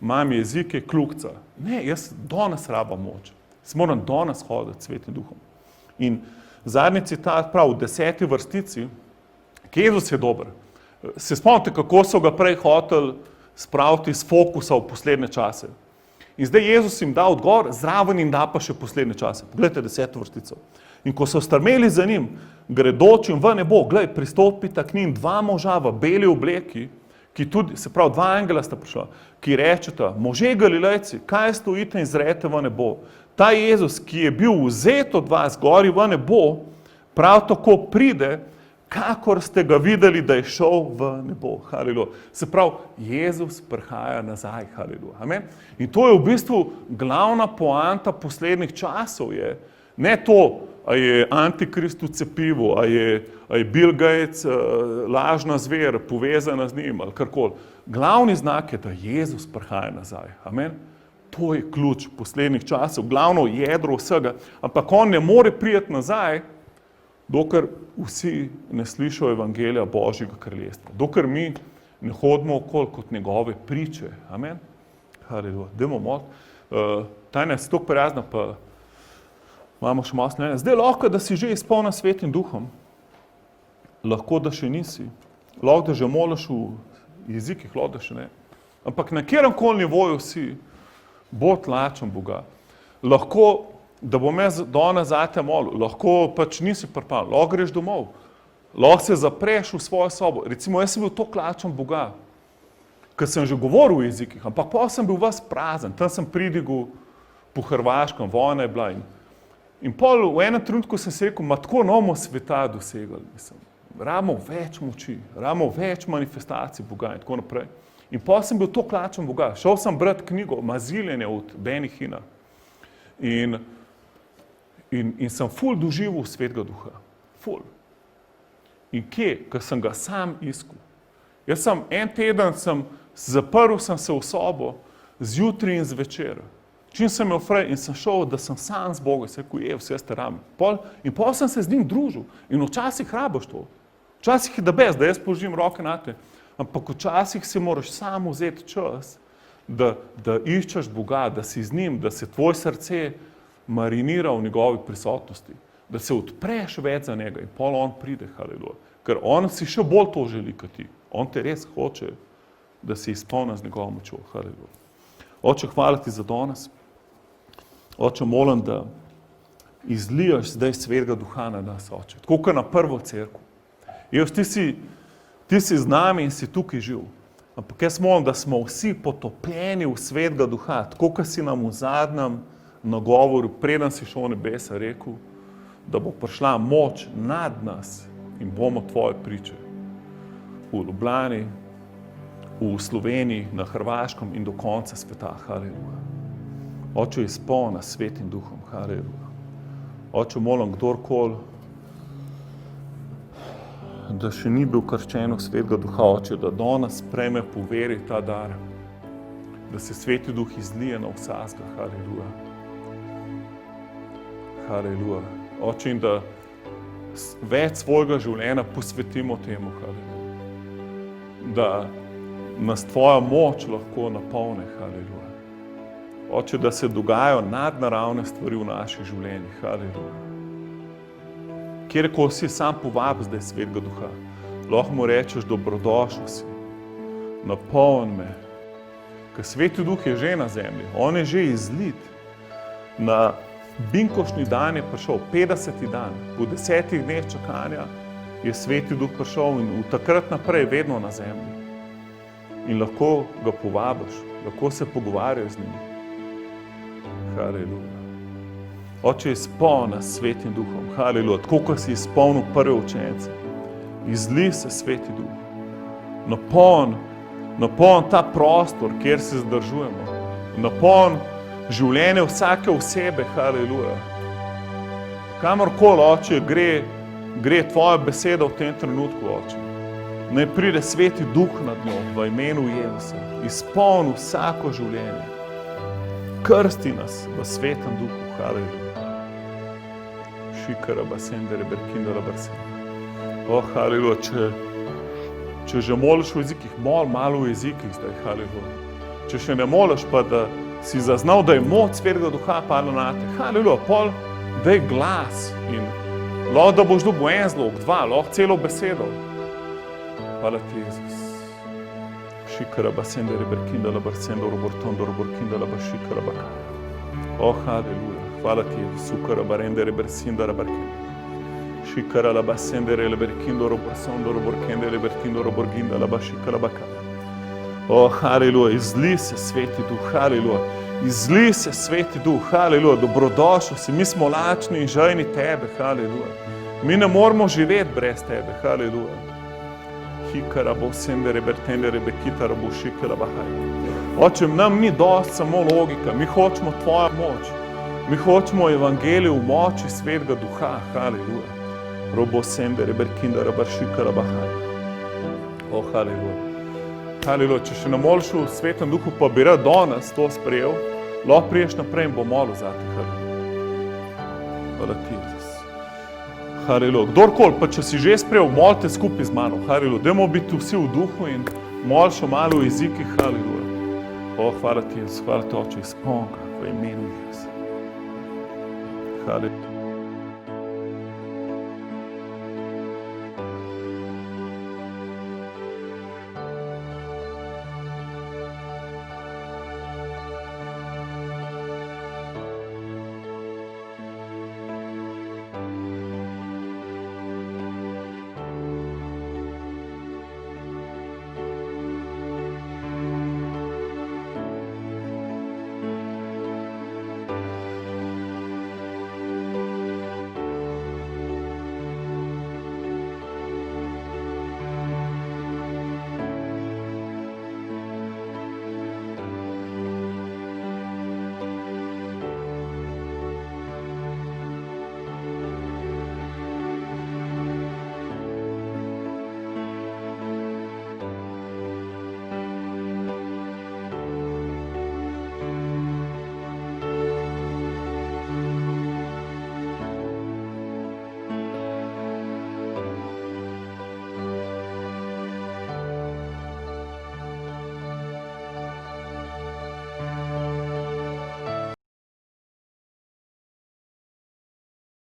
imam jezike, kljukca. Ne, jaz danes rabam moč. Jaz moram danes hoditi s Svetim Duhom. In zadnji citat prav v 10. vrstici, ki Jezus je dober. Se spomnite, kako so ga prej hoteli spraviti iz fokusa v poslednje čase. In zdaj Jezus jim da odgovor, zraven jim da pa še poslednje čase. Poglejte 10. vrstico. In ko so strmeli za njim, gredočim v nebo, glej, pristopita k njim dva moža v beli obleki, ki tudi, se pravi, dva angela sta prišla, ki rečeta, može Galilejci, kaj stojite in zrete v nebo? Ta Jezus, ki je bil vzet od vas gori v nebo, prav tako pride, kakor ste ga videli, da je šel v nebo. Haleluja. Se pravi, Jezus prihaja nazaj. Haleluja. Amen. In to je v bistvu glavna poanta poslednjih časov. Je ne to, a je Antikrist v cepivu, a je Bill Gates lažna zver, povezana z njim ali karkoli. Glavni znak je, da Jezus prihaja nazaj. Amen. To je ključ poslednjih časov, glavno jedro vsega. Ampak on ne more priti nazaj, dokler vsi ne slišajo evangelija Božjega kraljestva. Dokler mi ne hodimo okoli kot njegove priče. Amen. Haleluja. Dajmo moliti. Tajna je tako prijazna, pa imamo še malo snemanja. Zdaj lahko, da si že izpolnjen s Svetim Duhom. Lahko, da še nisi. Lahko, da že moliš v jezikih, lahko, da še ne. Ampak na kjeremkoli nivoju si bolj tlačen Boga. Lahko, da bom jaz danes zate molil, lahko pač nisi pripravljen, lahko greš domov, lahko se zapreš v svojo sobo. Recimo, jaz sem bil toliko lačen Boga, ker sem že govoril v jezikih, ampak pa sem bil ves prazen, tam sem pridigal po Hrvaškem, vojna je bila. In pol v enem trenutku sem se rekel, ma tako novo sveta dosegali. Rabimo več moči, rabimo več manifestacij Boga in tako naprej. In pa sem bil toliko lačen Boga, šel sem brati knjigo Maziljenje od Benny Hinna. In sem ful doživel Svetega Duha. Ful. In kje? Ker sem ga sam iskal. Jaz sem en teden zaprl sem se v sobo, zjutraj in zvečer. Čim sem imel frej in sem šel, da sem sam z Bogom, se rekel, vse ste rami. In pol sem se z njim družil. In včasih rabaš to. Včasih je da bez, da jaz položim roke na te. Ampak včasih si moraš sam vzeti čas, da iščeš Boga, da si z njim, da se tvoj srce marinira v njegovi prisotnosti, da se odpreš več za njega in pol on pride, haleluja. Ker on si še bolj to želi kot ti. On te res hoče, da si izpolnjen z njegovo močjo, haleluja. Oče, hvala ti za danes. Oče, molim, da izlijaš zdaj Svetega Duha na nas, Oče. Tako kot na prvo cerkev. Ti si z nami in si tukaj živ. Ampak jaz molim, da smo vsi potopljeni v Svetega Duha, tako kot si nam v zadnjem nagovoru, preden si šel v nebesa, rekel, da bo prišla moč nad nas in bomo tvoje priče. V Ljubljani, v Sloveniji, na Hrvaškem in do konca sveta. Haleluja. Oče, izpolnjen s Svetim Duhom. Haleluja. Oče, molim, kdorkoli, da še ni bil krščen v Svetega Duha, Oče, da danes sprejme po veri ta dar, da se Sveti Duh izlije na vsakega. Haleluja. Haleluja. Oče, in da več svojega življenja posvetimo temu, haleluja. Da nas tvoja moč lahko napolne, haleluja. Oče, da se dogajajo nadnaravne stvari v naših življenjih, haleluja. Kjerkoli si sam povab zdaj Svetega Duha, lahko mu rečeš, dobrodošel si, napolni me. Ker Sveti Duh je že na zemlji, on je že izlit. Na binkošni dan je prišel, 50. dan, po 10 dneh čakanja je Sveti Duh prišel in v takrat naprej vedno na zemlji. In lahko ga povabiš, lahko se pogovarjaš z njim. Haleluja. Oče, izpolni s Svetim Duhom, haleluja, tako kot si izpolnil prve učence. Izli se Sveti Duh. Napolni ta prostor, kjer se zadržujemo. Napolni življenje vsake osebe, haleluja. Kamorkoli, Oče, gre tvoja beseda v tem trenutku, Oče. Naj pride Sveti Duh nad njo v imenu Jezusa. Izpolni vsako življenje. krsti nas v svetem duhu. Haleluja. Šikara basendere berkindala barsendere. Haleluja, če že moliš v jezikih, mol malo v jezikih zdaj, haleluja. Če še ne moliš pa, da si zaznal, da je moč Svetega Duha padla na te, haleluja, pol daj glas in lahko da boš dobil en zlog, dva, lahko celo besedo. Hvala ti, Jezus. Šikara basendere berkindala barsendere bortondoro borkindala bašikara bakara. Haleluja. Hvala ti, Jezus. Sukara barendere bersindara barkindala. Šikara la basendere le berkindoro borsondoro borkendere berkindoro borgindala bašikara bakara. Haleluja. Izli se Sveti Duh, haleluja. Izli se Sveti Duh, haleluja. Dobrodošel si, mi smo lačni in žejni tebe, haleluja. Mi ne moramo živeti brez tebe, haleluja. Hikara bo sendere bertendere bekitara bo šikara bahaj. Oče, nam ni dost samo logika, mi hočemo tvojo moč. Mi hočemo evangelij v moči Svetega Duha, haleluja. Robo sendere berkindara baršikara bahaj. Haleluja. Haleluja, če še ne moliš v Svetem Duhu, pa bi rad danes to sprejel, lahko priješ naprej in bo molil zate, haleluja. Hvala ti, Jezus. Haleluja. Kdorkoli, pa če si že sprejel, molite skupaj z mano, haleluja. Dajmo biti vsi v duhu in mol še malo v jezikih, haleluja. Hvala ti, Jezus, hvala ti, Oče, izpolni ga v imenu Jezusa. Haleluja.